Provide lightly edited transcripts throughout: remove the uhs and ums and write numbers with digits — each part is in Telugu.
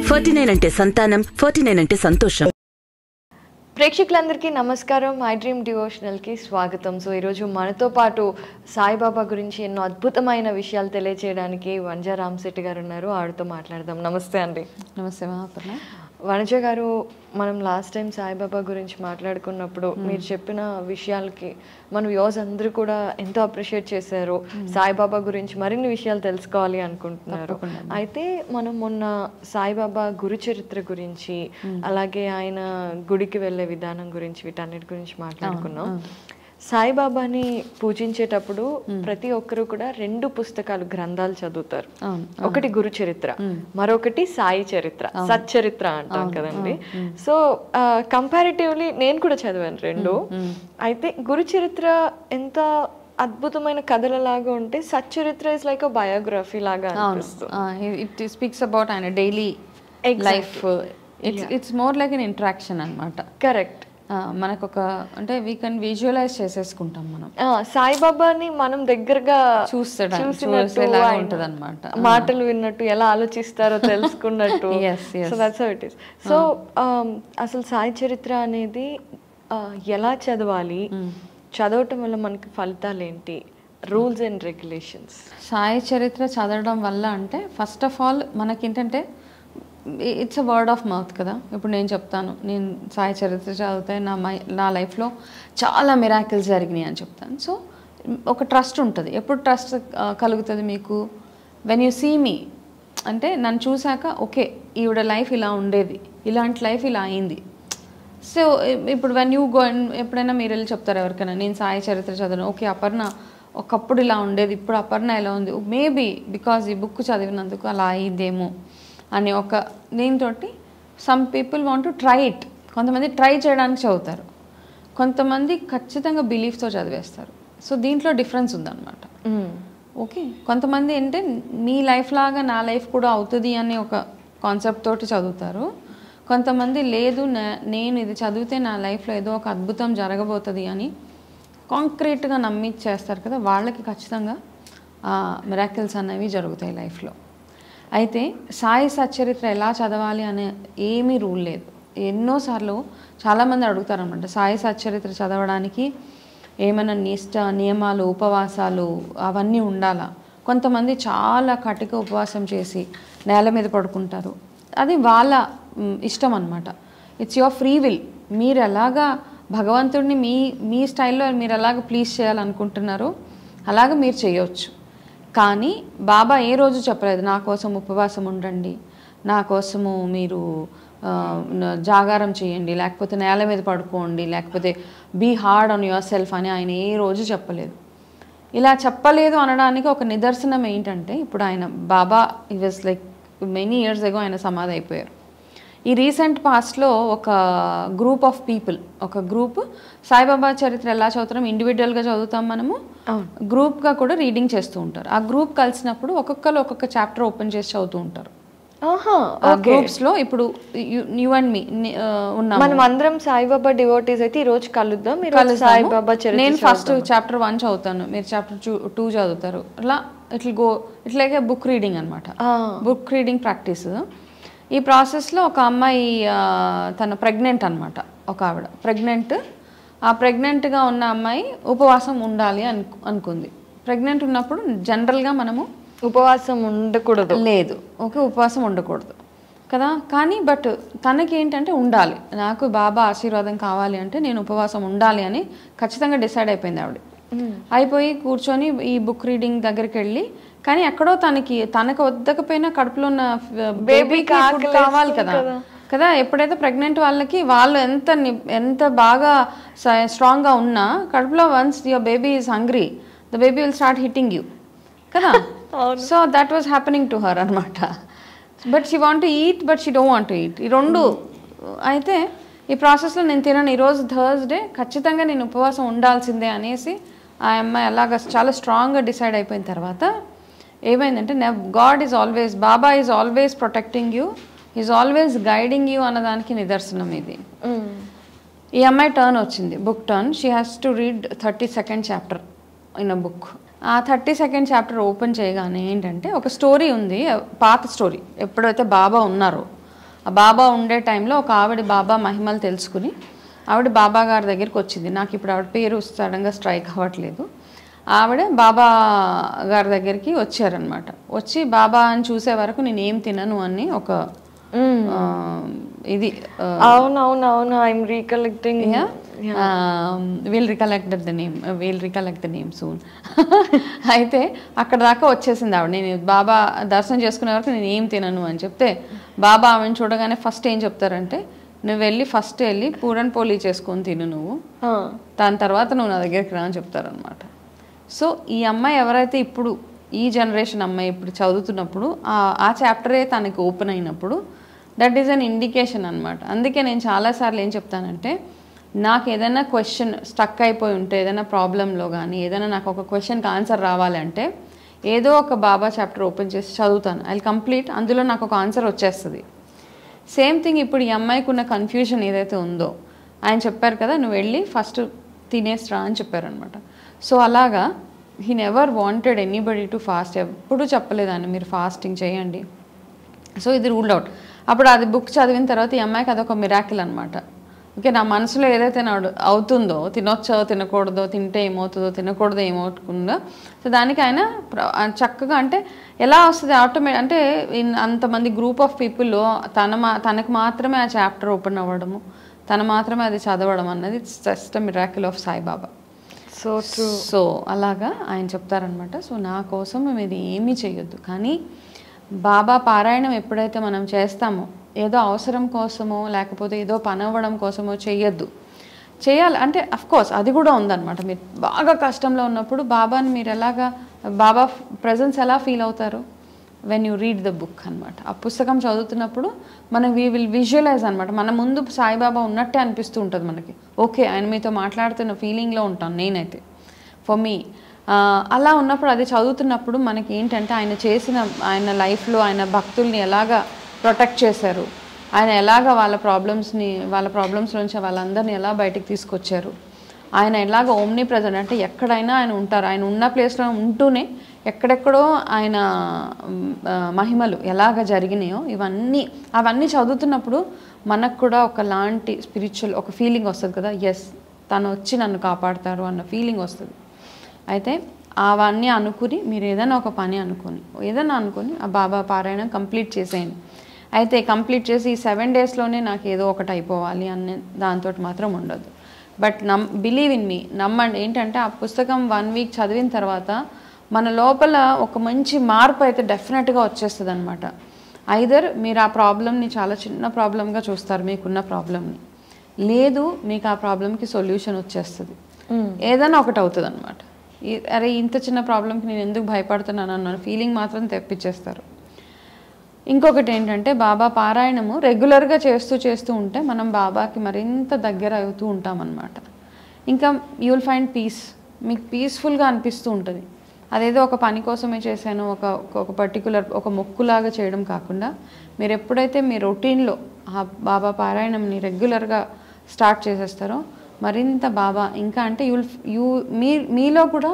49 అంటే సంతానం, 49 అంటే సంతోషం. ప్రేక్షకులందరికీ నమస్కారం. మై డ్రీమ్ డివోషనల్కి స్వాగతం. సో ఈరోజు మనతో పాటు సాయిబాబా గురించి ఎన్నో అద్భుతమైన విషయాలు తెలియజేయడానికి వనజ రామశెట్టి గారు ఉన్నారు. ఆవిడతో మాట్లాడదాం. నమస్తే అండి. నమస్తే మహాపర్ణ. వనజ గారు, మనం లాస్ట్ టైం సాయిబాబా గురించి మాట్లాడుకున్నప్పుడు మీరు చెప్పిన విషయాలకి మన వ్యూవర్స్ అందరూ కూడా ఎంతో అప్రిషియేట్ చేశారు. సాయిబాబా గురించి మరిన్ని విషయాలు తెలుసుకోవాలి అనుకుంటున్నారు. అయితే మనం మొన్న సాయిబాబా గురు చరిత్ర గురించి, అలాగే ఆయన గుడికి వెళ్ళే విధానం గురించి, వీటన్నిటి గురించి మాట్లాడుకున్నాం. సాయిబాబాని పూజించేటప్పుడు ప్రతి ఒక్కరు కూడా 2 పుస్తకాలు, గ్రంథాలు చదువుతారు. ఒకటి గురు చరిత్ర, మరొకటి సాయి చరిత్ర, సచ్చరిత్ర అంటాం కదండి. సో కంపారిటివ్లీ నేను కూడా చదివాను 2. అయితే గురు చరిత్ర ఎంత అద్భుతమైన కథలలాగా ఉంటే Satcharitra is like a biography లాగా అనిపిస్తుంది. ఇట్ స్పీక్స్ అబౌట్ ఆయన daily life. It's more like an interaction అన్నమాట. కరెక్ట్. మనకు ఒక అంటే వీ కెన్ విజువలైజ్ చేసేసుకుంటాం మనం. సాయిబాబాని మనం దగ్గరగా ఉంటది అనమాట. మాటలు విన్నట్టు, ఎలా ఆలోచిస్తారో తెలుసుకున్నట్టు. So that's how it is. So అసలు సాయి చరిత్ర అనేది ఎలా చదవాలి, చదవటం వల్ల మనకి ఫలితాలు ఏంటి, రూల్స్ అండ్ రెగ్యులేషన్స్? సాయి చరిత్ర చదవడం వల్ల అంటే ఫస్ట్ ఆఫ్ ఆల్ మనకేంటంటే it's a word of mouth కదా. ఇప్పుడు నేను చెప్తాను, నేను సాయి చరిత్ర చదివితే నా లైఫ్లో చాలా మిరాకిల్స్ జరిగినాయి అని చెప్తాను. సో ఒక ట్రస్ట్ ఉంటుంది. ఎప్పుడు ట్రస్ట్ కలుగుతుంది మీకు? వెన్ యూ సీ మీ, అంటే నన్ను చూశాక ఓకే ఈవిడ లైఫ్ ఇలా ఉండేది, ఇలాంటి లైఫ్ ఇలా అయింది. సో ఇప్పుడు వెన్ యూ గో, ఎప్పుడైనా మీరు వెళ్ళి చెప్తారు ఎవరికైనా నేను సాయి చరిత్ర చదివాను, ఓకే అపర్ణ ఒకప్పుడు ఇలా ఉండేది, ఇప్పుడు అపర్ణ ఎలా ఉంది, మేబీ బికాజ్ ఈ బుక్ చదివినందుకు అలా అయ్యిందేమో అని ఒక దీంతో some people want to try it. కొంతమంది ట్రై చేయడానికి చదువుతారు, కొంతమంది ఖచ్చితంగా బిలీఫ్తో చదివేస్తారు. సో దీంట్లో డిఫరెన్స్ ఉందన్నమాట. ఓకే, కొంతమంది అంటే మీ లైఫ్ లాగా నా లైఫ్ కూడా అవుతుంది అని ఒక కాన్సెప్ట్ తోటి చదువుతారు. కొంతమంది లేదు నేను ఇది చదివితే నా లైఫ్లో ఏదో ఒక అద్భుతం జరగబోతుంది అని కాంక్రీట్గా నమ్మి చేస్తారు కదా, వాళ్ళకి ఖచ్చితంగా మిరాకిల్స్ అనేవి జరుగుతాయి లైఫ్లో. అయితే సాయి సచ్చరిత్ర ఎలా చదవాలి అనే ఏమీ రూల్ లేదు. ఎన్నోసార్లు చాలామంది అడుగుతారనమాట, సాయి సచ్చరిత్ర చదవడానికి ఏమైనా నియమాలు, ఉపవాసాలు అవన్నీ ఉండాలా? కొంతమంది చాలా కటిక ఉపవాసం చేసి నేల మీద పడుకుంటారు. అది వాళ్ళ ఇష్టం అనమాట. It's your free will. మీరు ఎలాగా భగవంతుడిని మీ స్టైల్లో మీరు ఎలాగ ప్లీజ్ చేయాలనుకుంటున్నారో అలాగ మీరు చేయవచ్చు. కానీ బాబా ఏ రోజు చెప్పలేదు నా కోసం ఉపవాసం ఉండండి, నా కోసము మీరు జాగారం చేయండి, లేకపోతే నేల మీద పడుకోండి, లేకపోతే be hard on yourself అని ఆయన ఏ రోజు చెప్పలేదు. ఇలా చెప్పలేదు అనడానికి ఒక నిదర్శనం ఏంటంటే, ఇప్పుడు ఆయన బాబా ఈ was like many years ago ఆయన సమాధి అయిపోయారు. ఈ రీసెంట్ పాస్ట్లో ఒక గ్రూప్ ఆఫ్ పీపుల్, ఒక గ్రూప్ సాయిబాబా చరిత్ర ఎలా చదువుతాం, ఇండివిజువల్గా చదువుతాం మనము, గ్రూప్గా కూడా రీడింగ్ చేస్తూ ఉంటారు. ఆ గ్రూప్ కలిసినప్పుడు ఒక్కొక్కరు ఒక్కొక్క చాప్టర్ ఓపెన్ చేసి చదువుతూ ఉంటారు. గ్రూప్స్లో ఇప్పుడు యు అండ్ మీ ఉన్నాం, మనం అందరం సాయిబాబా డివోటీస్ అయితే ఈ రోజు కలుద్దాం. సాయిబాబా చరిత్ర నేను ఫస్ట్ చాప్టర్ 1 చదువుతాను, మీరు చాప్టర్ 2 చదువుతారు. అలా ఇట్లాగే బుక్ రీడింగ్ అనమాట, బుక్ రీడింగ్ ప్రాక్టీస్. ఈ ప్రాసెస్లో ఒక అమ్మాయి తన ప్రెగ్నెంట్ అనమాట, ఒక ఆవిడ ప్రెగ్నెంట్. ఆ ప్రెగ్నెంట్గా ఉన్న అమ్మాయి ఉపవాసం ఉండాలి అనుకుంది. ప్రెగ్నెంట్ ఉన్నప్పుడు జనరల్గా మనము ఉపవాసం ఉండకూడదు, లేదు ఓకే ఉపవాసం ఉండకూడదు కదా. కానీ బట్ తనకి ఏంటంటే ఉండాలి, నాకు బాబా ఆశీర్వాదం కావాలి అంటే నేను ఉపవాసం ఉండాలి అని ఖచ్చితంగా డిసైడ్ అయిపోయింది ఆవిడ. అయిపోయి కూర్చొని ఈ బుక్ రీడింగ్ దగ్గరికి వెళ్ళి, కానీ ఎక్కడో తనకు వద్దకపోయినా కడుపులో ఉన్న బేబీకి కావాలి కదా కదా. ఎప్పుడైతే ప్రెగ్నెంట్ వాళ్ళకి వాళ్ళు ఎంత బాగా స్ట్రాంగ్గా ఉన్నా కడుపులో once your baby is hungry, the baby will start hitting you కదా. So that was happening to her అనమాట. But she want to eat but she don't want to eat. ఈ రెండు అయితే ఈ ప్రాసెస్లో నేను తినను, ఈరోజు థర్స్డే ఖచ్చితంగా నేను ఉపవాసం ఉండాల్సిందే అనేసి ఆ అమ్మాయి అలాగా చాలా స్ట్రాంగ్గా డిసైడ్ అయిపోయిన తర్వాత ఏమైందంటే, God is always, Baba is always protecting you, is always guiding you అన్నదానికి నిదర్శనం ఇది. ఈ అమ్మాయి టర్న్ వచ్చింది, book turn. She has to read 32nd chapter in a book. ఆ 32nd చాప్టర్ ఓపెన్ చేయగానే ఏంటంటే ఒక స్టోరీ ఉంది, పాత స్టోరీ. ఎప్పుడైతే బాబా ఉన్నారో ఆ బాబా ఉండే టైంలో ఒక ఆవిడ బాబా మహిమలు తెలుసుకుని ఆవిడ బాబా గారి దగ్గరికి వచ్చింది. నాకు ఇప్పుడు ఆవిడ పేరు సడన్గా స్ట్రైక్ అవ్వట్లేదు. ఆవిడ బాబా గారి దగ్గరికి వచ్చారనమాట. వచ్చి బాబా అని చూసే వరకు నేను ఏం తినను అని ఒక ఇది అవునవునవును I'm recollecting we'll recollect the name soon. అయితే అక్కడ దాకా వచ్చేసింది ఆవిడ. నేను బాబా దర్శనం చేసుకునే వరకు నేను ఏం తినను అని చెప్తే బాబా ఆమెను చూడగానే ఫస్ట్ ఏం చెప్తారంటే, నువ్వు వెళ్ళి ఫస్ట్ వెళ్ళి పూరన్ పోలీ చేసుకొని తిను నువ్వు, దాని తర్వాత నువ్వు నా దగ్గరికి రా అని చెప్తారనమాట. సో ఈ అమ్మాయి ఎవరైతే ఇప్పుడు ఈ జనరేషన్ అమ్మాయి ఇప్పుడు చదువుతున్నప్పుడు ఆ చాప్టరే తనకి ఓపెన్ అయినప్పుడు దట్ ఈస్ అన్ ఇండికేషన్ అనమాట. అందుకే నేను చాలాసార్లు ఏం చెప్తానంటే, నాకు ఏదైనా క్వశ్చన్ స్టక్ అయిపోయి ఉంటే, ఏదైనా ప్రాబ్లంలో కానీ ఏదైనా నాకు ఒక క్వశ్చన్కి ఆన్సర్ రావాలంటే ఏదో ఒక బాబా చాప్టర్ ఓపెన్ చేసి చదువుతాను. ఐ కంప్లీట్, అందులో నాకు ఒక ఆన్సర్ వచ్చేస్తుంది. సేమ్ థింగ్ ఇప్పుడు ఈ అమ్మాయికి ఉన్న కన్ఫ్యూజన్ ఏదైతే ఉందో ఆయన చెప్పారు కదా, నువ్వు వెళ్ళి ఫస్ట్ తినేస్రా అని చెప్పారనమాట. సో అలాగా he never wanted anybody to fast. ఎప్పుడు చెప్పలేదాన్ని మీరు ఫాస్టింగ్ చేయండి. సో ఇది రూల్డ్ అవుట్. అప్పుడు అది బుక్ చదివిన తర్వాత ఈ అమ్మాయికి అదొక మిరాకిల్ అనమాట. ఓకే, నా మనసులో ఏదైతే అవుతుందో, తినొచ్చో తినకూడదో, తింటే ఏమవుతుందో తినకూడదో ఏమవుతుందో, సో దానికి ఆయన చక్కగా అంటే ఎలా వస్తుంది ఆటోమేటిక్ అంటే అంతమంది గ్రూప్ ఆఫ్ పీపుల్లో తనకు మాత్రమే ఆ చాప్టర్ ఓపెన్ అవ్వడము, తను మాత్రమే అది చదవడం అన్నది it's just miracle of Saibaba. So అలాగా ఆయన చెప్తారనమాట. సో నా కోసం మీరు ఏమీ చేయొద్దు, కానీ బాబా పారాయణం ఎప్పుడైతే మనం చేస్తామో ఏదో అవసరం కోసమో లేకపోతే ఏదో పని అవ్వడం కోసమో చేయొద్దు. చేయాలి అంటే అఫ్కోర్స్ అది కూడా ఉందన్నమాట. మీరు బాగా కష్టంలో ఉన్నప్పుడు బాబాని మీరు ఎలాగా బాబా ప్రెజెన్స్ ఎలా ఫీల్ అవుతారు, when you read the book అనమాట. ఆ పుస్తకం చదువుతున్నప్పుడు మనం వీ విల్ విజువలైజ్ అనమాట. మన ముందు సాయిబాబా ఉన్నట్టే అనిపిస్తూ ఉంటుంది మనకి. ఓకే, ఆయన మీతో మాట్లాడుతున్న ఫీలింగ్లో ఉంటాను నేనైతే ఫర్ మీ. అలా ఉన్నప్పుడు అది చదువుతున్నప్పుడు మనకి ఏంటంటే ఆయన లైఫ్లో ఆయన భక్తుల్ని ఎలాగా ప్రొటెక్ట్ చేశారు, ఆయన ఎలాగ వాళ్ళ ప్రాబ్లమ్స్ నుంచి వాళ్ళందరినీ ఎలా బయటికి తీసుకొచ్చారు, ఆయన ఎలాగ ఓమ్ని ప్రెజెంట్ అంటే ఎక్కడైనా ఆయన ఉంటారు, ఆయన ఉన్న ప్లేస్లో ఉంటూనే ఎక్కడెక్కడో ఆయన మహిమలు ఎలాగ జరిగినాయో అవన్నీ చదువుతున్నప్పుడు మనకు కూడా ఒకలాంటి స్పిరిచువల్ ఒక ఫీలింగ్ వస్తుంది కదా, ఎస్ తను వచ్చి నన్ను కాపాడతారు అన్న ఫీలింగ్ వస్తుంది. అయితే అవన్నీ అనుకుని మీరు ఏదైనా ఒక పని అనుకొని ఆ బాబా పారాయణం కంప్లీట్ చేసేయండి. అయితే కంప్లీట్ చేసి ఈ 7 డేస్లోనే నాకు ఏదో ఒకటి అయిపోవాలి అనే దాంతో మాత్రం ఉండదు. బట్ బిలీవ్ ఇన్ మీ, నమ్మండి. ఏంటంటే ఆ పుస్తకం 1 వీక్ చదివిన తర్వాత మన లోపల ఒక మంచి మార్పు అయితే డెఫినెట్గా వచ్చేస్తుంది అనమాట. ఐదర్ మీరు ఆ ప్రాబ్లమ్ని చాలా చిన్న ప్రాబ్లంగా చూస్తారు, మీకున్న ప్రాబ్లమ్ని, లేదు మీకు ఆ ప్రాబ్లంకి సొల్యూషన్ వచ్చేస్తుంది, ఏదైనా ఒకటి అవుతుంది అనమాట. అరే ఇంత చిన్న ప్రాబ్లంకి నేను ఎందుకు భయపడుతున్నాను అన్న ఫీలింగ్ మాత్రం తెప్పించేస్తారు. ఇంకొకటి ఏంటంటే బాబా పారాయణము రెగ్యులర్గా చేస్తూ ఉంటే మనం బాబాకి మరింత దగ్గర అవుతూ ఉంటామన్నమాట. ఇంకా యూ విల్ ఫైండ్ పీస్, మీకు పీస్ఫుల్గా అనిపిస్తూ ఉంటుంది. అదేదో ఒక పని కోసమే చేశాను, ఒక పర్టికులర్ ఒక మొక్కులాగా చేయడం కాకుండా మీరు ఎప్పుడైతే మీ రొటీన్లో ఆ బాబా పారాయణంని రెగ్యులర్గా స్టార్ట్ చేసేస్తారో మరింత బాబా ఇంకా అంటే మీలో కూడా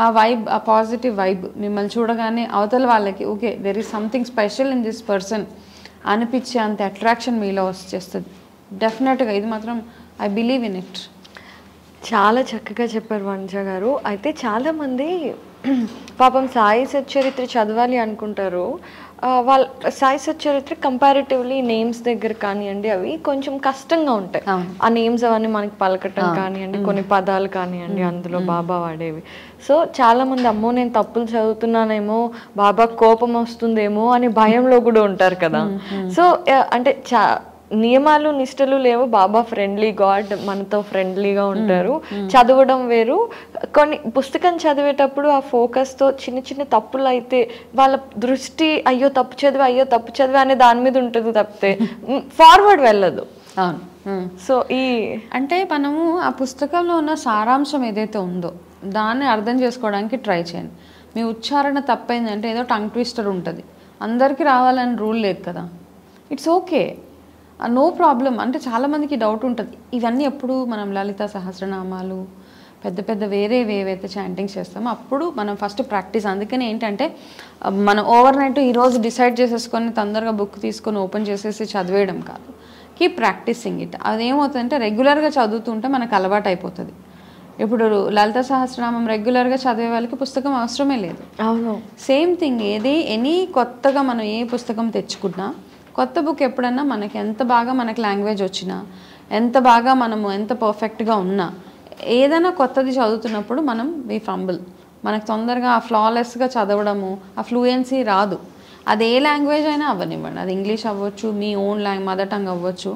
ఆ వైబ్, ఆ పాజిటివ్ వైబ్ మిమ్మల్ని చూడగానే అవతల వాళ్ళకి okay there is something special in this person అనిపించే అంత అట్రాక్షన్ మీలో వచ్చేస్తుంది డెఫినెట్గా. ఇది మాత్రం ఐ బిలీవ్ ఇన్ ఇట్. చాలా చక్కగా చెప్పారు వనజ గారు. అయితే చాలామంది పాపం సాయి సచ్చరిత్ర చదవాలి అనుకుంటారు. వాళ్ళ సాయి సచ్చరిత్ర కంపారిటివ్లీ నేమ్స్ దగ్గర కానివ్వండి అవి కొంచెం కష్టంగా ఉంటాయి. ఆ నేమ్స్ అవన్నీ మనకి పలకటం కానివ్వండి, కొన్ని పదాలు కానివ్వండి అందులో బాబా వాడేవి. సో చాలా మంది అమ్మో నేను తప్పులు చదువుతున్నానేమో, బాబా కోపం వస్తుందేమో అని భయంలో కూడా ఉంటారు కదా. సో అంటే నియమాలు నిష్టలు లేవు, బాబా ఫ్రెండ్లీ గాడ్, మనతో ఫ్రెండ్లీగా ఉంటారు. చదవడం వేరు. కొన్ని పుస్తకం చదివేటప్పుడు ఆ ఫోకస్తో చిన్న చిన్న తప్పులు అయితే వాళ్ళ దృష్టి అయ్యో తప్పు చదివా అనే దాని మీద ఉంటుంది తప్పితే ఫార్వర్డ్ వెళ్ళదు. అవును. సో అంటే మనము ఆ పుస్తకంలో ఉన్న సారాంశం ఏదైతే ఉందో దాన్ని అర్థం చేసుకోవడానికి ట్రై చేయండి. మీ ఉచ్చారణ తప్పైందంటే ఏదో టంగ్ ట్విస్టర్ ఉంటుంది, అందరికీ రావాలని రూల్ లేదు కదా, ఇట్స్ ఓకే, నో ప్రాబ్లం. అంటే చాలామందికి డౌట్ ఉంటుంది, ఇవన్నీ ఎప్పుడు మనం లలిత సహస్రనామాలు పెద్ద పెద్ద ఏవైతే చాంటింగ్స్ చేస్తామో అప్పుడు మనం ఫస్ట్ ప్రాక్టీస్. అందుకని ఏంటంటే మనం ఓవర్ నైట్ ఈరోజు డిసైడ్ చేసేసుకొని తొందరగా బుక్ తీసుకొని ఓపెన్ చేసేసి చదివేయడం కాదు. Keep practising it. అదేమవుతుందంటే రెగ్యులర్గా చదువుతుంటే మనకు అలవాటు అయిపోతుంది. ఇప్పుడు లలిత సహస్రనామం రెగ్యులర్గా చదివే వాళ్ళకి పుస్తకం అవసరమే లేదు. అవును, సేమ్ థింగ్ ఎనీ కొత్తగా మనం ఏ పుస్తకం తెచ్చుకున్నా, కొత్త బుక్ ఎప్పుడన్నా మనకి ఎంత బాగా మనకి లాంగ్వేజ్ వచ్చినా, ఎంత బాగా మనము ఎంత పర్ఫెక్ట్గా ఉన్నా, ఏదైనా కొత్తది చదువుతున్నప్పుడు మనం వి ఫంబుల్. మనకు తొందరగా ఆ ఫ్లాలెస్గా చదవడము, ఆ ఫ్లూయెన్సీ రాదు. అది ఏ లాంగ్వేజ్ అయినా అవ్వనివ్వండి, అది ఇంగ్లీష్ అవ్వచ్చు, మీ ఓన్ మదర్ టంగ్ అవ్వచ్చు.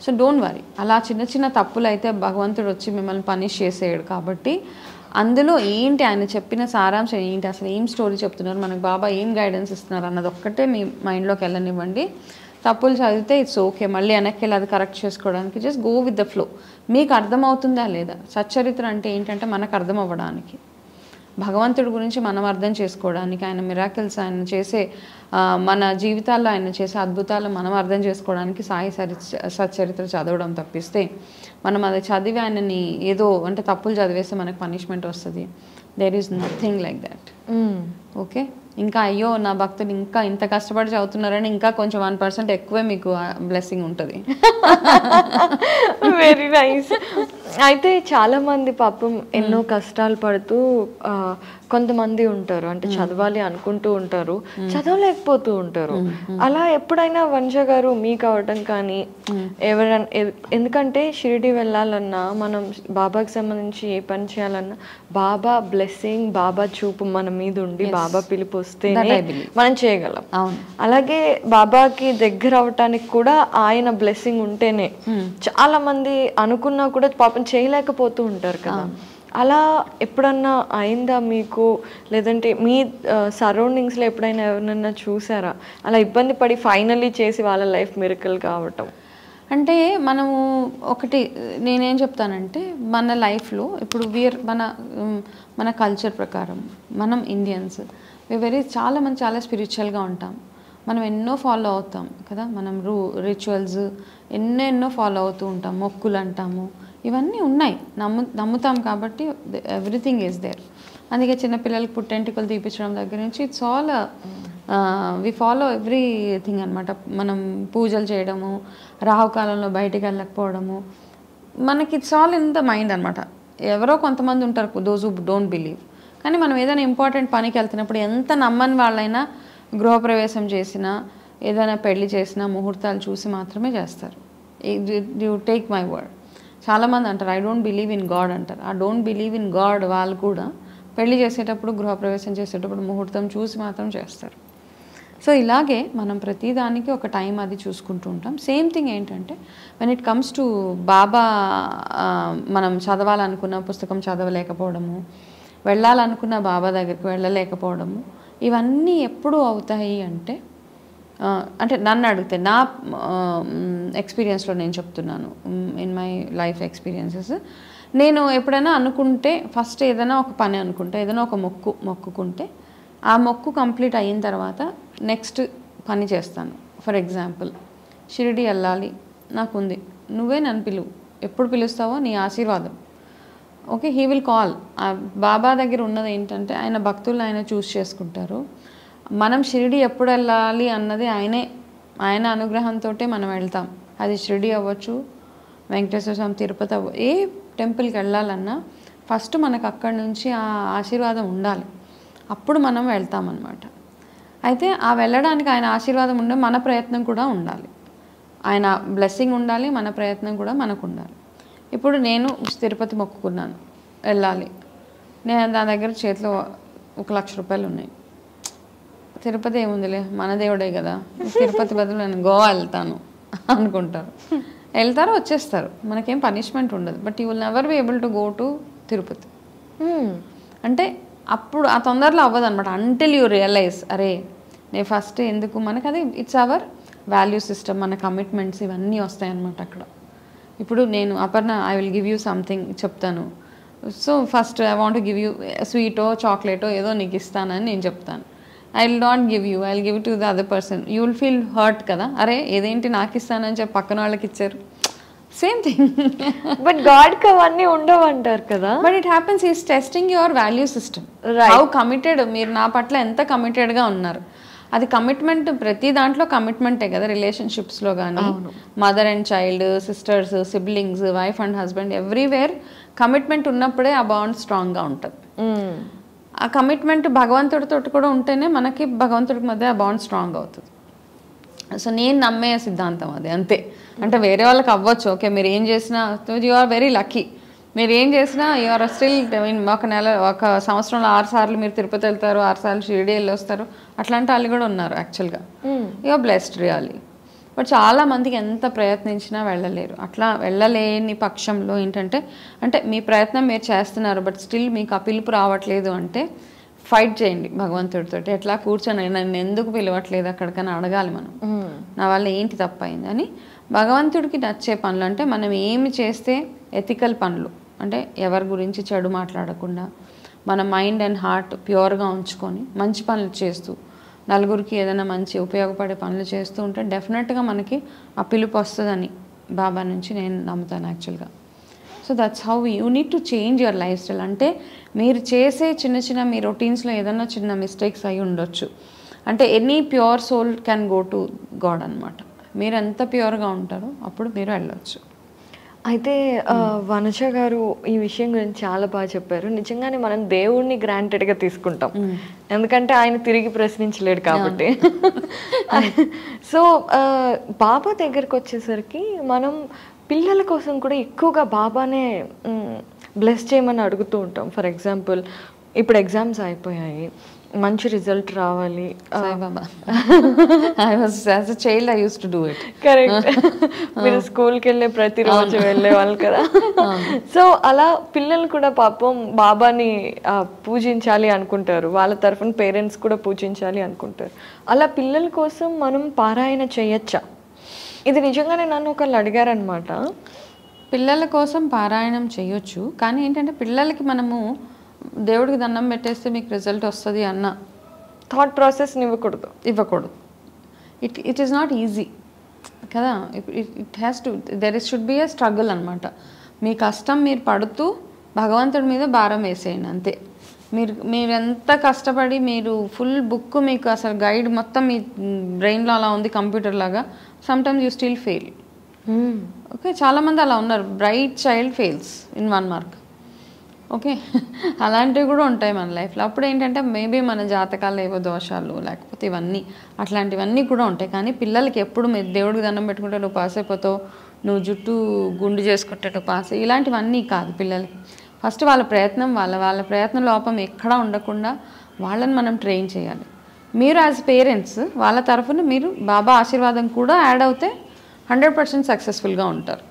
సో డోంట్ వరీ, అలా చిన్న చిన్న తప్పులు అయితే భగవంతుడు వచ్చి మిమ్మల్ని పనిష్ చేసేయడు. కాబట్టి అందులో ఏంటి ఆయన చెప్పిన సారాంశం ఏంటి, అసలు ఏం స్టోరీ చెప్తున్నారు, మనకు బాబా ఏం గైడెన్స్ ఇస్తున్నారు అన్నది ఒక్కటే మీ మైండ్లోకి వెళ్ళనివ్వండి. తప్పులు చదివితే ఇట్స్ ఓకే, మళ్ళీ వెనక్కి వెళ్ళి అది కరెక్ట్ చేసుకోవడానికి just go with the flow. మీకు అర్థమవుతుందా లేదా? సచ్చరిత్ర అంటే ఏంటంటే మనకు అర్థం అవ్వడానికి, భగవంతుడి గురించి మనం అర్థం చేసుకోవడానికి, ఆయన మిరాకిల్స్ ఆయన చేసే మన జీవితాల్లో ఆయన చేసే అద్భుతాలు మనం అర్థం చేసుకోవడానికి సాయి సచ్చరిత్ర చదవడం తప్పిస్తే మనం అది చదివి ఆయనని ఏదో అంటే తప్పులు చదివేస్తే మనకు పనిష్మెంట్ వస్తుంది. There is nothing like that. Okay, ఇంకా అయ్యో నా భక్తులు ఇంకా ఇంత కష్టపడి చదువుతున్నారని ఇంకా కొంచెం 1% ఎక్కువే మీకు బ్లెస్సింగ్ ఉంటుంది. Very nice. అయితే చాలా మంది పాపం ఎన్నో కష్టాలు పడుతూ కొంతమంది ఉంటారు, అంటే చదవాలి అనుకుంటూ ఉంటారు, చదవలేకపోతూ ఉంటారు. అలా ఎప్పుడైనా వంశ గారు మీకు అవడం కానీ ఎవరైనా, ఎందుకంటే షిరిడి వెళ్ళాలన్నా మనం బాబాకి సంబంధించి ఏ పని చేయాలన్నా బాబా బ్లెస్సింగ్, బాబా చూపు మన మీద ఉండి బాబా పిలుపు వస్తేనే మనం చేయగలం. అలాగే బాబాకి దగ్గర అవటానికి కూడా ఆయన బ్లెస్సింగ్ ఉంటేనే. చాలా మంది అనుకున్నా కూడా పాపం చేయలేకపోతూ ఉంటారు కదా. అలా ఎప్పుడన్నా అయిందా మీకు? లేదంటే మీ సరౌండింగ్స్లో ఎప్పుడైనా ఎవరినైనా చూసారా అలా ఇబ్బంది పడి ఫైనల్లీ చేసి వాళ్ళ లైఫ్ మిరకల్ కావటం? అంటే మనము ఒకటి నేనేం చెప్తానంటే మన లైఫ్లో ఇప్పుడు మన కల్చర్ ప్రకారం మనం ఇండియన్స్ చాలా స్పిరిచువల్గా ఉంటాం. మనం ఎన్నో ఫాలో అవుతాం కదా, మనం రిచువల్స్ ఎన్నెన్నో ఫాలో అవుతూ ఉంటాం, మొక్కులు అంటాము, ఇవన్నీ ఉన్నాయి, నమ్ముతాం. కాబట్టి ఎవ్రీథింగ్ ఈజ్ దేర్. అందుకే చిన్నపిల్లలకి పుట్టెంటికలు తీపించడం దగ్గర నుంచి it's all we follow everything అనమాట. మనం పూజలు చేయడము, రాహుకాలంలో బయటికి వెళ్ళకపోవడము, మనకి it's all in the mind అనమాట. ఎవరో కొంతమంది ఉంటారు దోస్ హూ డోంట్ బిలీవ్. కానీ మనం ఏదైనా ఇంపార్టెంట్ పనికి వెళ్తున్నప్పుడు ఎంత నమ్మని వాళ్ళైనా గృహప్రవేశం చేసినా ఏదైనా పెళ్లి చేసినా ముహూర్తాలు చూసి మాత్రమే చేస్తారు. You take my word. చాలామంది అంటారు I don't believe in God అంటారు. ఆ డోంట్ బిలీవ్ ఇన్ గాడ్ వాళ్ళు కూడా పెళ్లి చేసేటప్పుడు గృహప్రవేశం చేసేటప్పుడు ముహూర్తం చూసి మాత్రం చేస్తారు. సో ఇలాగే మనం ప్రతిదానికి ఒక టైం అది చూసుకుంటూ ఉంటాం. సేమ్ థింగ్ ఏంటంటే వెన్ ఇట్ కమ్స్ టు బాబా, మనం చదవాలనుకున్న పుస్తకం చదవలేకపోవడము, వెళ్ళాలనుకున్న బాబా దగ్గరికి వెళ్ళలేకపోవడము, ఇవన్నీ ఎప్పుడు అవుతాయి అంటే నన్ను అడిగితే నా ఎక్స్పీరియన్స్లో నేను చెప్తున్నాను, ఇన్ మై లైఫ్ ఎక్స్పీరియన్సెస్. నేను ఎప్పుడైనా అనుకుంటే ఫస్ట్ ఏదైనా ఒక పని అనుకుంటే, ఏదైనా ఒక మొక్కుకుంటే ఆ మొక్కు కంప్లీట్ అయిన తర్వాత నెక్స్ట్ పని చేస్తాను. ఫర్ ఎగ్జాంపుల్ షిరిడి వెళ్ళాలి నాకుంది, నువ్వే నన్ను పిలువు, ఎప్పుడు పిలుస్తావో నీ ఆశీర్వాదం. Okay, he will call. Baba దగ్గర ఉన్నది ఏంటంటే ఆయన భక్తులను ఆయన చూస్ చేసుకుంటారు. మనం షిరిడి ఎప్పుడు వెళ్ళాలి అన్నది ఆయన అనుగ్రహంతో మనం వెళ్తాం. అది షిరిడి అవ్వచ్చు, వెంకటేశ్వర స్వామి, తిరుపతి ఏ టెంపుల్కి వెళ్ళాలన్నా ఫస్ట్ మనకు అక్కడి నుంచి ఆ ఆశీర్వాదం ఉండాలి, అప్పుడు మనం వెళ్తామన్నమాట. అయితే ఆ వెళ్ళడానికి ఆయన ఆశీర్వాదం ఉండే మన ప్రయత్నం కూడా ఉండాలి, ఆయన బ్లెస్సింగ్ ఉండాలి, మన ప్రయత్నం కూడా మనకు ఉండాలి. ఇప్పుడు నేను తిరుపతి మొక్కుకున్నాను వెళ్ళాలి, నేను నా దగ్గర చేతిలో 1,00,000 రూపాయలు ఉన్నాయి. తిరుపతి ఏముందిలే మన దేవుడే కదా, తిరుపతి బదులు నేను గోవా వెళ్తాను అనుకుంటారు. వెళ్తారు, వచ్చేస్తారు, మనకేం పనిష్మెంట్ ఉండదు. But you will never be able to go to Tirupati. అంటే అప్పుడు ఆ తొందరలో అవ్వదు అనమాట. అంటిల్ యూ రియలైజ్ అరే నేను ఫస్ట్ ఎందుకు, మనకు అది ఇట్స్ అవర్ వాల్యూ సిస్టమ్, మన కమిట్మెంట్స్ ఇవన్నీ వస్తాయన్నమాట అక్కడ. ఇప్పుడు నేను Aparna I will give you something చెప్తాను, so first I want give you స్వీటో చాక్లెటో ఏదో నీకు ఇస్తానని నేను చెప్తాను. I will not give you, I will give to the other person. You will feel hurt కదా, అరే ఏదేంటి నాకు ఇస్తానని చెప్పి పక్కన వాళ్ళకి ఇచ్చారు. Same thing. బట్ గాడ్కి అవన్నీ ఉండవు అంటారు కదా. But it happens, is testing your value system. How committed మీరు నా పట్ల ఎంత కమిటెడ్గా ఉన్నారు. అది కమిట్మెంట్, ప్రతి దాంట్లో కమిట్మెంటే కదా. రిలేషన్షిప్స్లో కానీ, mother and child, sisters, siblings, wife and husband, everywhere commitment ఉన్నప్పుడే ఆ బాండ్ స్ట్రాంగ్గా ఉంటుంది. ఆ కమిట్మెంట్ భగవంతుడితో కూడా ఉంటేనే మనకి భగవంతుడికి మధ్య ఆ బాండ్ స్ట్రాంగ్ అవుతుంది. సో నేను నమ్మే సిద్ధాంతం అది, అంతే. అంటే వేరే వాళ్ళకి అవ్వచ్చు, ఓకే మీరు ఏం చేసినా యు ఆర్ వెరీ లక్కీ, మీరు ఏం చేసినా యు ఆర్ స్టిల్ ఒక సంవత్సరంలో 6 సార్లు మీరు తిరుపతి వెళ్తారు, 6 సార్లు షిరిడి వెళ్ళి వస్తారు, అట్లాంటి వాళ్ళు కూడా ఉన్నారు యాక్చువల్గా. You are blessed really. But చాలా మందికి ఎంత ప్రయత్నించినా వెళ్ళలేరు. అట్లా వెళ్ళలేని పక్షంలో ఏంటంటే, అంటే మీ ప్రయత్నం మీరు చేస్తున్నారు బట్ స్టిల్ మీకు ఆ పిలుపు రావట్లేదు అంటే ఫైట్ చేయండి భగవంతుడితో. ఎట్లా కూర్చొని నన్ను ఎందుకు పిలవట్లేదు అక్కడికని అడగాలి మనం, నా వల్ల ఏంటి తప్పైంది అని. భగవంతుడికి నచ్చే పనులు అంటే మనం ఏమి చేస్తే ఎథికల్ పనులు, అంటే ఎవరి గురించి చెడు మాట్లాడకుండా మన మైండ్ అండ్ హార్ట్ ప్యూర్గా ఉంచుకొని మంచి పనులు చేస్తూ నలుగురికి ఏదైనా మంచి ఉపయోగపడే పనులు చేస్తూ ఉంటే డెఫినెట్గా మనకి ఆ పిలుపు వస్తుందని బాబా నుంచి నేను నమ్ముతాను యాక్చువల్గా. So that's how you need to change your life style. అంటే మీరు చేసే చిన్న చిన్న మీ రొటీన్స్లో ఏదైనా చిన్న మిస్టేక్స్ అయి ఉండొచ్చు. అంటే any pure soul can go to God అనమాట. మీరు ఎంత ప్యూర్గా ఉంటారో అప్పుడు మీరు వెళ్ళవచ్చు. అయితే వనజ గారు ఈ విషయం గురించి చాలా బాగా చెప్పారు. నిజంగానే మనం దేవుడిని గ్రాంటెడ్గా తీసుకుంటాం, ఎందుకంటే ఆయన తిరిగి ప్రశ్నించలేడు కాబట్టి. సో బాబా దగ్గరకు వచ్చేసరికి మనం పిల్లల కోసం కూడా ఎక్కువగా బాబానే బ్లెస్ చేయమని అడుగుతూ ఉంటాం. ఫర్ ఎగ్జాంపుల్ ఇప్పుడు ఎగ్జామ్స్ అయిపోయాయి, మంచి రిజల్ట్ రావాలి. Saibaba, I was as a child I used to do it. Correct. మీరు స్కూల్కి వెళ్ళే ప్రతిరోజు వెళ్ళే వాళ్ళు కదా. సో అలా పిల్లలు కూడా పాపం బాబాని పూజించాలి అనుకుంటారు, వాళ్ళ తరఫున పేరెంట్స్ కూడా పూజించాలి అనుకుంటారు. అలా పిల్లల కోసం మనం పారాయణ చేయొచ్చా? ఇది నిజంగానే నన్ను ఒకళ్ళు అడిగారనమాట. పిల్లల కోసం పారాయణం చేయొచ్చు, కానీ ఏంటంటే పిల్లలకి మనము దేవుడికి దండం పెట్టేస్తే మీకు రిజల్ట్ వస్తుంది అన్న థాట్ ప్రాసెస్ ఇవ్వకూడదు. ఇట్ ఈస్ నాట్ ఈజీ కదా. It has to should be A struggle అనమాట. మీ కష్టం మీరు పడుతూ భగవంతుడి మీద భారం వేసేయండి అంతే. మీరు ఎంత కష్టపడి మీరు ఫుల్ బుక్ మీకు అసలు గైడ్ మొత్తం మీ బ్రెయిన్లో అలా ఉంది కంప్యూటర్ లాగా, sometimes you still fail. Okay, చాలామంది అలా ఉన్నారు. Bright child fails in 1 mark. Okay, అలాంటివి కూడా ఉంటాయి మన లైఫ్లో. అప్పుడు ఏంటంటే మేబీ మన జాతకాలు ఏవో దోషాలు లేకపోతే ఇవన్నీ అట్లాంటివన్నీ కూడా ఉంటాయి. కానీ పిల్లలకి ఎప్పుడు మీరు దేవుడికి దండం పెట్టుకుంటే నువ్వు పాస్ అయిపోతావు, నువ్వు జుట్టు గుండు చేసుకుంటే నువ్వు పాస్, ఇలాంటివన్నీ కాదు. పిల్లలకి ఫస్ట్ వాళ్ళ ప్రయత్నం వాళ్ళ ప్రయత్న లోపం ఎక్కడా ఉండకుండా వాళ్ళని మనం ట్రైన్ చేయాలి. మీరు యాజ్ పేరెంట్స్ వాళ్ళ తరఫున మీరు బాబా ఆశీర్వాదం కూడా యాడ్ అవుతే 100% సక్సెస్ఫుల్గా ఉంటారు.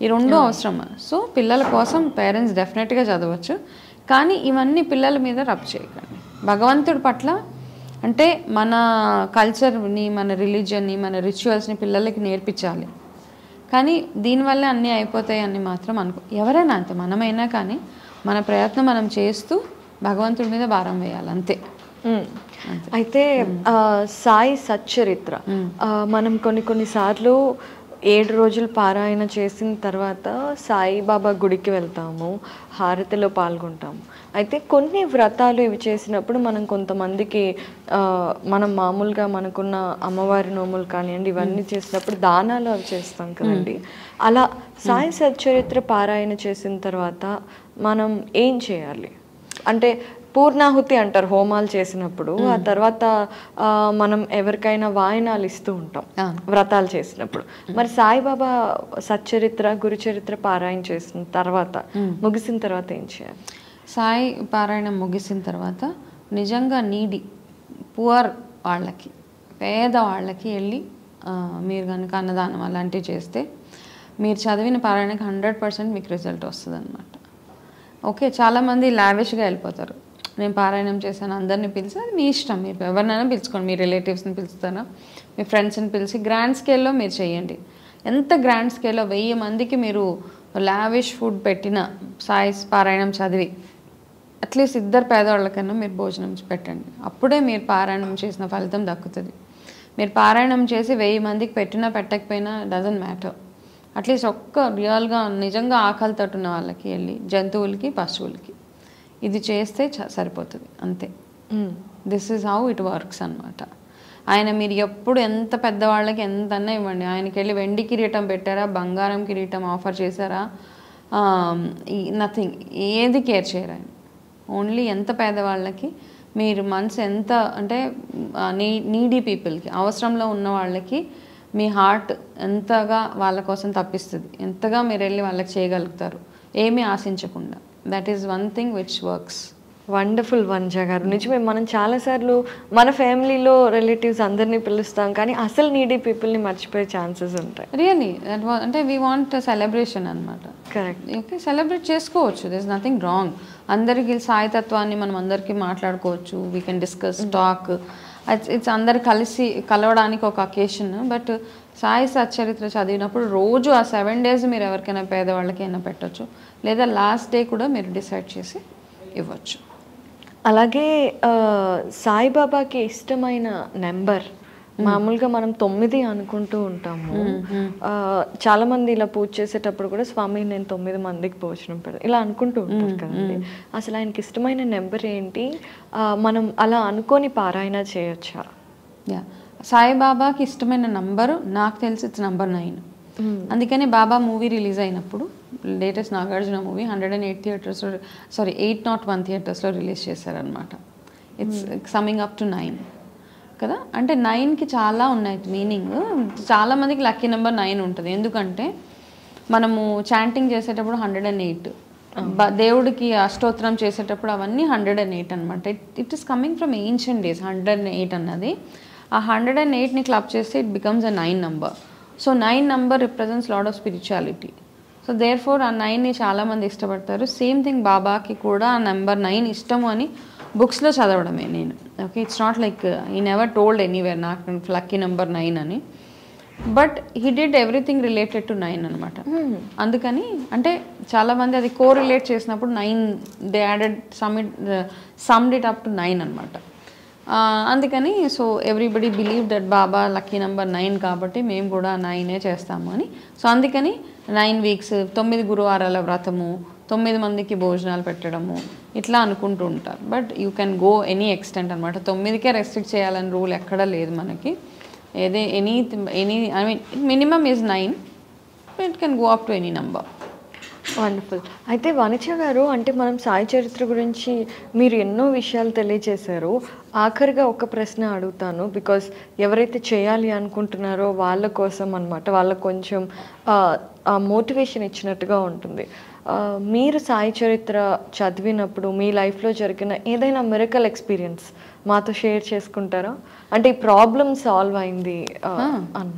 ఈ రెండు అవసరం. సో పిల్లల కోసం పేరెంట్స్ డెఫినెట్గా చదవచ్చు, కానీ ఇవన్నీ పిల్లల మీద రబ్ చేయకండి. భగవంతుడి పట్ల అంటే మన కల్చర్ని, మన రిలీజియన్ని, మన రిచువల్స్ని పిల్లలకి నేర్పించాలి. కానీ దీనివల్ల అన్నీ అయిపోతాయి అని మాత్రం ఎవరైనా అంతే, మనమైనా కానీ మన ప్రయత్నం మనం చేస్తూ భగవంతుడి మీద భారం వేయాలి అంతే. అయితే సాయి సచ్చరిత్ర మనం కొన్నిసార్లు 7 రోజులు పారాయణ చేసిన తర్వాత సాయిబాబా గుడికి వెళ్తాము, హారతిలో పాల్గొంటాము. అయితే కొన్ని వ్రతాలు ఇవి చేసినప్పుడు మనం కొంతమందికి మనం మామూలుగా మనకున్న అమ్మవారి నోములు కానివ్వండి ఇవన్నీ చేసినప్పుడు దానాలు అవి చేస్తాం కదండి. అలా సాయి సచ్చరిత్ర పారాయణ చేసిన తర్వాత మనం ఏం చేయాలి? అంటే పూర్ణాహుతి అంటారు హోమాలు చేసినప్పుడు. ఆ తర్వాత మనం ఎవరికైనా వాయనాలు ఇస్తూ ఉంటాం వ్రతాలు చేసినప్పుడు. మరి సాయిబాబా సచ్చరిత్ర గురుచరిత్ర పారాయణ చేసిన తర్వాత ముగిసిన తర్వాత ఏం చేయాలి? సాయి పారాయణం ముగిసిన తర్వాత నిజంగా నీడి పువర్ వాళ్ళకి, పేద వాళ్ళకి వెళ్ళి మీరు కనుక అన్నదానం అలాంటివి చేస్తే మీరు చదివిన పారాయణకి 100% మీకు రిజల్ట్ వస్తుంది అనమాట. ఓకే, చాలామంది లావిష్గా వెళ్ళిపోతారు. నేను పారాయణం చేశాను అందరినీ పిలిచి, అది మీ ఇష్టం, మీరు ఎవరినైనా పిలుచుకోండి. మీ రిలేటివ్స్ని పిలుస్తారా, మీ ఫ్రెండ్స్ని పిలిచి గ్రాండ్ స్కేల్లో మీరు చేయండి. ఎంత గ్రాండ్ స్కేల్లో 1000 మందికి మీరు లావిష్ ఫుడ్ పెట్టిన సాయి పారాయణం చదివి అట్లీస్ట్ 2 పేదవాళ్ళకన్నా మీరు భోజనం పెట్టండి. అప్పుడే మీరు పారాయణం చేసిన ఫలితం దక్కుతుంది. మీరు పారాయణం చేసి 1000 మందికి పెట్టినా పెట్టకపోయినా డజంట్ మ్యాటర్. అట్లీస్ట్ ఒక్క రియల్గా నిజంగా ఆకలి తట్టున్న వాళ్ళకి వెళ్ళి జంతువులకి పశువులకి ఇది చేస్తే సరిపోతుంది అంతే. This is how it works అనమాట. ఆయన మీరు ఎప్పుడు ఎంత పెద్దవాళ్ళకి ఎంతన్నా ఇవ్వండి, ఆయనకి వెళ్ళి వెండి కిరీటం పెట్టారా, బంగారం కిరీటం ఆఫర్ చేశారా, నథింగ్, ఏది కేర్ చేయరు ఆయన. ఓన్లీ ఎంత పేదవాళ్ళకి మీరు మనసు ఎంత అంటే నీడీ పీపుల్కి, అవసరంలో ఉన్న వాళ్ళకి మీ హార్ట్ ఎంతగా వాళ్ళ కోసం తప్పిస్తుంది, ఎంతగా మీరు వెళ్ళి వాళ్ళకి చేయగలుగుతారు ఏమీ ఆశించకుండా. That is one thing which works. Wonderful Vanja garu. నిజమే, మనం చాలాసార్లు మన ఫ్యామిలీలో రిలేటివ్స్ అందరినీ పిలుస్తాం కానీ అసలు నీడీ పీపుల్ని మర్చిపోయే ఛాన్సెస్ ఉంటాయి. రియల్లీ అంటే వీ వాంట్ సెలబ్రేషన్ అనమాట. కరెక్ట్. ఓకే, సెలబ్రేట్ చేసుకోవచ్చు, దిస్ నథింగ్ రాంగ్. అందరికీ సాయితత్వాన్ని మనం అందరికీ మాట్లాడుకోవచ్చు, we can discuss talk, it's అందరు కలిసి కలవడానికి ఒక అకేషన్. బట్ సాయి సచ్చరిత్ర చదివినప్పుడు రోజు ఆ 7 days మీరు ఎవరికైనా పేదవాళ్ళకైనా పెట్టచ్చు, లేదా లాస్ట్ డే కూడా మీరు డిసైడ్ చేసి ఇవ్వచ్చు. అలాగే సాయిబాబాకి ఇష్టమైన నెంబర్ మామూలుగా మనం 9 అనుకుంటూ ఉంటాము. చాలా మంది ఇలా పూజ చేసేటప్పుడు కూడా స్వామి నేను 9 మందికి భోజనం పెడతాను ఇలా అనుకుంటూ ఉంటారు కదండి. అసలు ఆయనకి ఇష్టమైన నెంబర్ ఏంటి? మనం అలా అనుకొని పారాయణ చేయొచ్చా? సాయిబాబాకి ఇష్టమైన నంబరు నాకు తెలిసి ఇట్స్ నంబర్ 9. అందుకని బాబా మూవీ రిలీజ్ అయినప్పుడు లేటెస్ట్ నాగార్జున మూవీ 108 థియేటర్స్లో, సారీ 801 థియేటర్స్లో రిలీజ్ చేశారనమాట. ఇట్స్ కమింగ్ అప్ టు 9 కదా. అంటే 9కి చాలా ఉన్నాయి మీనింగ్. చాలామందికి లక్కీ నెంబర్ 9 ఉంటుంది, ఎందుకంటే మనము చాంటింగ్ చేసేటప్పుడు 108, దేవుడికి అష్టోత్తరం చేసేటప్పుడు అవన్నీ 108 అనమాట. It is coming from ancient days 108 అన్నది. ఆ 108ని క్లబ్ చేస్తే it becomes a 9 number. So 9 number represents lot of spirituality. So therefore ఆ 9ని చాలామంది ఇష్టపడతారు. సేమ్ థింగ్ బాబాకి కూడా ఆ నెంబర్ 9 ఇష్టము అని బుక్స్లో చదవడమే నేను. ఓకే, ఇట్స్ నాట్ లైక్ ఈ నెవర్ టోల్డ్ ఎనీవేర్ నాకు లక్కీ నెంబర్ 9 అని. But he did everything related to 9 అనమాట. అందుకని అంటే చాలామంది అది కోరిలేట్ చేసినప్పుడు 9 they added summed it up to 9 అనమాట. అందుకని so everybody believe that Baba lucky number 9 కాబట్టి మేము కూడా 9 చేస్తాము అని. సో అందుకని 9 weeks 9 గురువారాల వ్రతము, 9 మందికి భోజనాలు పెట్టడము ఇట్లా అనుకుంటూ ఉంటారు. But you can go any extent అనమాట. 9కే రెస్ట్రిక్ట్ చేయాలని రూల్ ఎక్కడా లేదు మనకి. Any I mean minimum is 9, it can go up to any number. Wonderful. అయితే వనిచ గారు, అంటే మనం సాయి చరిత్ర గురించి మీరు ఎన్నో విషయాలు తెలియజేశారు. ఆఖరిగా ఒక ప్రశ్న అడుగుతాను, బికాస్ ఎవరైతే చేయాలి అనుకుంటున్నారో వాళ్ళ కోసం అనమాట, వాళ్ళకు కొంచెం మోటివేషన్ ఇచ్చినట్టుగా ఉంటుంది. మీరు సాయి చరిత్ర చదివినప్పుడు మీ లైఫ్లో జరిగిన ఏదైనా మిరకల్ ఎక్స్పీరియన్స్ మాతో షేర్ చేసుకుంటారా? అంటే ఈ ప్రాబ్లమ్ సాల్వ్ అయింది అని.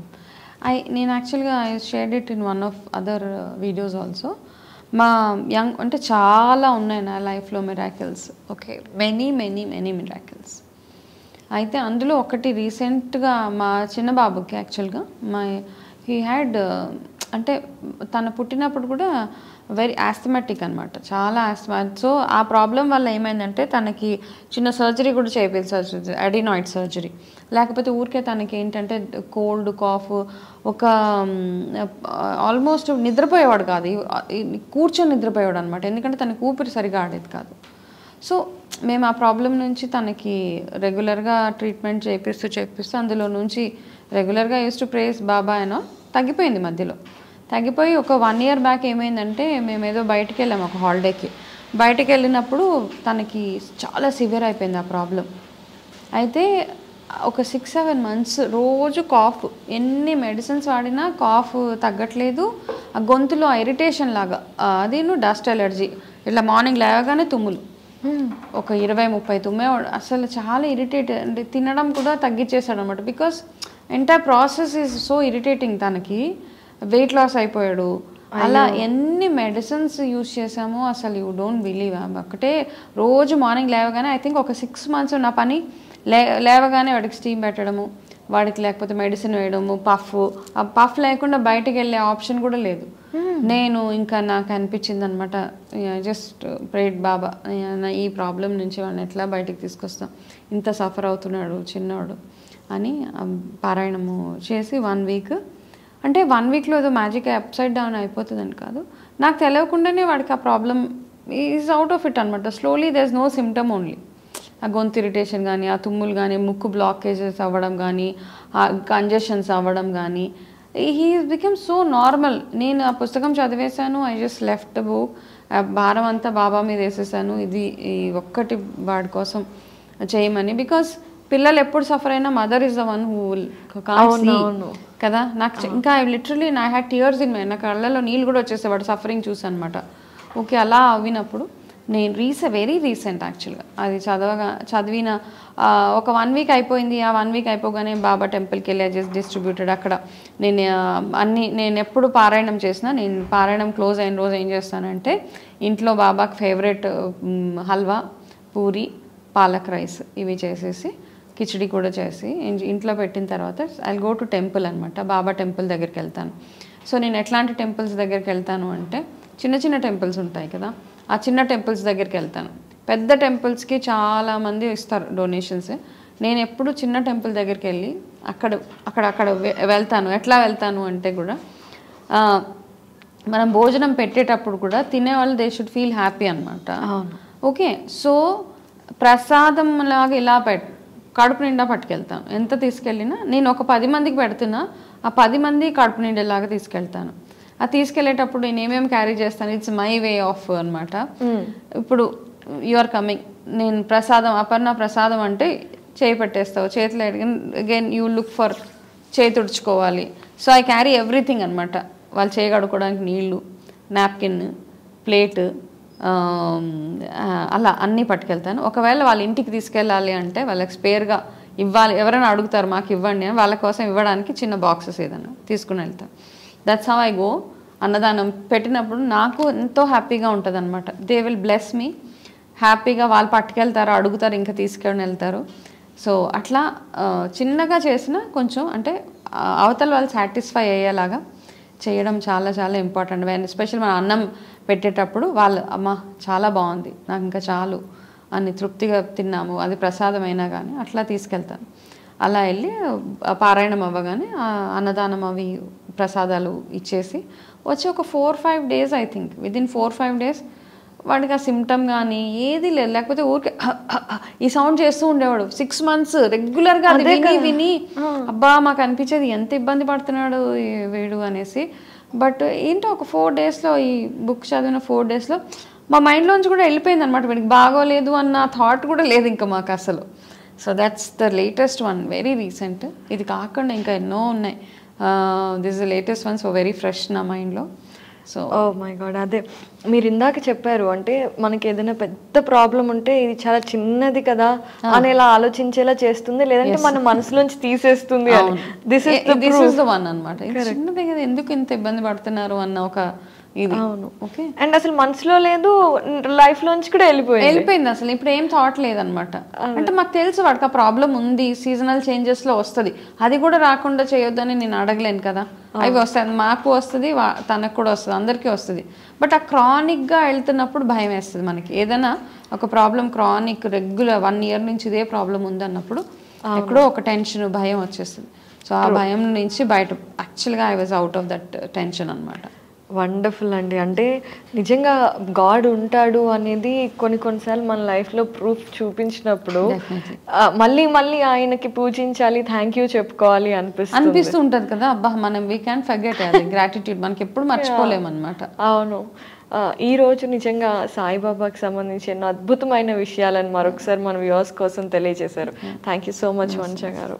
నేను యాక్చువల్గా I shared it in one of other videos also. మా యంగ్ అంటే చాలా ఉన్నాయి నా లైఫ్లో miracles. Okay, many many many miracles. అయితే అందులో ఒకటి రీసెంట్గా మా చిన్న బాబుకి యాక్చువల్గా హీ హ్యాడ్ అంటే తను పుట్టినప్పుడు కూడా వెరీ ఆస్థమాటిక్ అనమాట, చాలా ఆస్థమాటిక్. సో ఆ ప్రాబ్లం వల్ల ఏమైందంటే తనకి చిన్న సర్జరీ కూడా చేయాల్సి వచ్చింది, అడినాయిడ్ సర్జరీ. లేకపోతే ఊరికే తనకి ఏంటంటే కోల్డ్ కాఫ్, ఒక ఆల్మోస్ట్ నిద్రపోయేవాడు కాదు, కూర్చొని నిద్రపోయేవాడు అనమాట, ఎందుకంటే తనకి ఊపిరి సరిగా ఆడేది కాదు. సో మేము ఆ ప్రాబ్లం నుంచి తనకి రెగ్యులర్గా ట్రీట్మెంట్ చేపిస్తూ అందులో నుంచి రెగ్యులర్గా యూస్ టు ప్రేస్ బాబా అయినా తగ్గిపోయింది. మధ్యలో తగ్గిపోయి ఒక 1 year బ్యాక్ ఏమైందంటే మేము ఏదో బయటికి వెళ్ళాము ఒక హాలిడేకి. బయటికి వెళ్ళినప్పుడు తనకి చాలా సివియర్ అయిపోయింది ఆ ప్రాబ్లం. అయితే ఒక 6-7 months రోజు కాఫ్, ఎన్ని మెడిసిన్స్ వాడినా కాఫ్ తగ్గట్లేదు. ఆ గొంతులో ఇరిటేషన్ లాగా, అదేను డస్ట్ ఎలర్జీ, ఇట్లా మార్నింగ్ లేవగానే తుమ్ములు, ఒక 20-30 తుమ్మేవాడు. అసలు చాలా ఇరిటేట్, అంటే తినడం కూడా తగ్గించేశాడు అనమాట. Because entire process is so irritating. తనకి వెయిట్ లాస్ అయిపోయాడు. అలా ఎన్ని మెడిసిన్స్ యూజ్ చేసామో అసలు యూ డోంట్ బిలీవ్. ఒకటే రోజు మార్నింగ్ లేవగానే ఐ థింక్ ఒక 6 months నా పని లేవగానే వాడికి స్టీమ్ పెట్టడము, వాడికి లేకపోతే మెడిసిన్ వేయడము, ఆ పఫ్ లేకుండా బయటకు వెళ్ళే ఆప్షన్ కూడా లేదు. నేను ఇంకా నాకు అనిపించింది అనమాట, జస్ట్ ప్రేడ్ బాబా ఈ ప్రాబ్లం నుంచి వాడిని ఎట్లా బయటకు తీసుకొస్తాం, ఇంత సఫర్ అవుతున్నాడు చిన్నవాడు అని పారాయణము చేసి 1 week అంటే 1 వీక్లో ఏదో మ్యాజిక్ అప్సైడ్ డౌన్ అయిపోతుందని కాదు, నాకు తెలియకుండానే వాడికి ఆ problem is out of it అనమాట. Slowly there is no symptom only. ఆ గొంతు ఇరిటేషన్ కానీ, ఆ తుమ్ములు కానీ, ముక్కు బ్లాకేజెస్ అవ్వడం కానీ, ఆ కంజెషన్స్ అవ్వడం కానీ, హీ బికమ్ సో నార్మల్. నేను ఆ పుస్తకం చదివేశాను, I just left the book, భారం అంతా బాబా మీద వేసేసాను, ఇది ఈ ఒక్కటి వాడి కోసం చేయమని. బికాస్ పిల్లలు ఎప్పుడు సఫర్ అయినా mother is the one who can't see కదా. నాకు ఇంకా literally I had tears in my, నా కళ్ళలో నీళ్ళు కూడా వచ్చేసేవాడు సఫరింగ్ చూసి అనమాట. ఓకే, అలా అవినప్పుడు నేను వెరీ రీసెంట్ యాక్చువల్గా అది చదివిన ఒక 1 వీక్ అయిపోయింది. ఆ 1 వీక్ అయిపోగానే బాబా టెంపుల్కి వెళ్ళి జస్ట్ డిస్ట్రిబ్యూటెడ్ అక్కడ నేను ఎప్పుడు పారాయణం చేసినా, నేను పారాయణం క్లోజ్ అయిన రోజు ఏం చేస్తానంటే ఇంట్లో బాబాకి ఫేవరెట్ హల్వా, పూరి, పాలక్ రైస్ ఇవి చేసేసి కిచిడి కూడా చేసి ఇంట్లో పెట్టిన తర్వాత ఐ గో టు టెంపుల్ అనమాట. బాబా టెంపుల్ దగ్గరికి వెళ్తాను. సో నేను ఎట్లాంటి టెంపుల్స్ దగ్గరికి వెళ్తాను అంటే చిన్న చిన్న టెంపుల్స్ ఉంటాయి కదా, ఆ చిన్న టెంపుల్స్ దగ్గరికి వెళ్తాను. పెద్ద టెంపుల్స్కి చాలామంది ఇస్తారు డొనేషన్స్. నేను ఎప్పుడు చిన్న టెంపుల్ దగ్గరికి వెళ్ళి అక్కడ వెళ్తాను. ఎట్లా వెళ్తాను అంటే కూడా మనం భోజనం పెట్టేటప్పుడు కూడా తినేవాళ్ళు దే షుడ్ ఫీల్ హ్యాపీ అనమాట. ఓకే, సో ప్రసాదం లాగా ఇలా కడుపు నిండా పట్టుకెళ్తాను. ఎంత తీసుకెళ్ళినా నేను ఒక 10 మందికి పెడుతున్నా, ఆ 10 మంది కడుపు నిండేలాగా తీసుకెళ్తాను. ఆ తీసుకెళ్ళేటప్పుడు నేను ఏమేమి క్యారీ చేస్తాను, ఇట్స్ మై వే ఆఫ్ అనమాట. ఇప్పుడు యు ఆర్ కమింగ్, నేను ప్రసాదం అపర్ణ ప్రసాదం అంటే చేయి పెట్టేస్తావు, చేతిలో అగైన్ యూ లుక్ ఫర్ చేయి తుడుచుకోవాలి. సో ఐ క్యారీ ఎవ్రీథింగ్ అనమాట. వాళ్ళు చేయి కడుక్కోవడానికి నీళ్ళు, నాప్కిన్, ప్లేట్, అలా అన్నీ పట్టుకెళ్తాను. ఒకవేళ వాళ్ళ ఇంటికి తీసుకెళ్ళాలి అంటే వాళ్ళకి స్పేర్గా ఇవ్వాలి, ఎవరైనా అడుగుతారు మాకు ఇవ్వండి అని, వాళ్ళ కోసం ఇవ్వడానికి చిన్న బాక్సెస్ ఏదైనా తీసుకుని వెళ్తాను. That's how I go. అన్నదానం పెట్టినప్పుడు నాకు ఎంతో హ్యాపీగా ఉంటుంది అనమాట. దే విల్ బ్లెస్ మీ హ్యాపీగా. వాళ్ళు పట్టుకెళ్తారు, అడుగుతారు, ఇంకా తీసుకొని వెళ్తారు. సో అట్లా చిన్నగా చేసిన కొంచెం అంటే అవతల వాళ్ళు సాటిస్ఫై అయ్యేలాగా చేయడం చాలా చాలా ఇంపార్టెంట్. ఎస్పెషల్ మన అన్నం పెట్టేటప్పుడు వాళ్ళు అమ్మ చాలా బాగుంది, నాకు ఇంకా చాలు అని తృప్తిగా తిన్నాము, అది ప్రసాదం అయినా కానీ అట్లా తీసుకెళ్తాను. అలా వెళ్ళి పారాయణం అవ్వగానే అన్నదానం అవి ప్రసాదాలు ఇచ్చేసి వచ్చి ఒక 4-5 days, I think within 4-5 days వాడికి ఆ సిమ్టమ్ కానీ ఏది లేదు. లేకపోతే ఊరికే ఈ సౌండ్ చేస్తూ ఉండేవాడు 6 months రెగ్యులర్గా. అది విని అబ్బా మాకు అనిపించేది ఎంత ఇబ్బంది పడుతున్నాడు వీడు అనేసి. బట్ ఏంటో ఒక 4 daysలో, ఈ బుక్ చదివిన 4 daysలో మా మైండ్లోంచి కూడా వెళ్ళిపోయింది అనమాట. వీడికి బాగోలేదు అన్న థాట్ కూడా లేదు ఇంకా మాకు అసలు. So that's the latest one, very recent. ఇది కాకుండా ఇంకా ఎన్నో ఉన్నాయి. This the latest one, so very fresh నా మైండ్లో. సో ఓ మై గాడ్, అదే మీరు ఇందాక చెప్పారు అంటే మనకి ఏదైనా పెద్ద ప్రాబ్లం ఉంటే ఇది చాలా చిన్నది కదా అనేలా ఆలోచించేలా చేస్తుంది, లేదంటే మన మనసులోంచి తీసేస్తుంది అని. దిస్ ఇస్ ద వన్ అనమాట. చిన్నది కదా, ఎందుకు ఇంత ఇబ్బంది పడుతున్నారు అన్న ఒక ఇది. అవును, ఓకే. అండ్ అసలు మనసులో లేదు, లైఫ్ లోంచి కూడా వెళ్ళిపోయింది అసలు. ఇప్పుడు ఏం థాట్ లేదనమాట. అంటే మాకు తెలుసు వాడికి ఆ ప్రాబ్లం ఉంది, సీజనల్ చేంజెస్ లో వస్తుంది, అది కూడా రాకుండా చేయొద్దని నేను అడగలేను కదా. అవి వస్తాయి, మాకు వస్తుంది, తనకు కూడా వస్తుంది, అందరికీ వస్తుంది. బట్ ఆ క్రానిక్ గా వెళ్తున్నప్పుడు భయం వేస్తుంది మనకి. ఏదైనా ఒక ప్రాబ్లం క్రానిక్ రెగ్యులర్ 1 year నుంచి ఇదే ప్రాబ్లం ఉంది అన్నప్పుడు ఎక్కడో ఒక టెన్షన్, భయం వచ్చేస్తుంది. సో ఆ భయం నుంచి బయట యాక్చువల్గా I was out of that tension అనమాట. వండర్ఫుల్ అండి. అంటే నిజంగా గాడ్ ఉంటాడు అనేది కొన్నిసార్లు మన లైఫ్లో ప్రూఫ్ చూపించినప్పుడు మళ్ళీ మళ్ళీ ఆయనకి పూజించాలి, థ్యాంక్ యూ చెప్పుకోవాలి అనిపిస్తూ ఉంటుంది కదా. అబ్బా మనం వీ క్యాన్ ఫర్గెట్ అది, గ్రాటిట్యూడ్ మనకి ఎప్పుడు మర్చిపోలేము అనమాట. అవును. ఈరోజు నిజంగా సాయిబాబాకి సంబంధించి ఎన్నో అద్భుతమైన విషయాలను మరొకసారి మన వ్యూవర్స్ కోసం తెలియజేశారు. థ్యాంక్ యూ సో మచ్ వంశ గారు.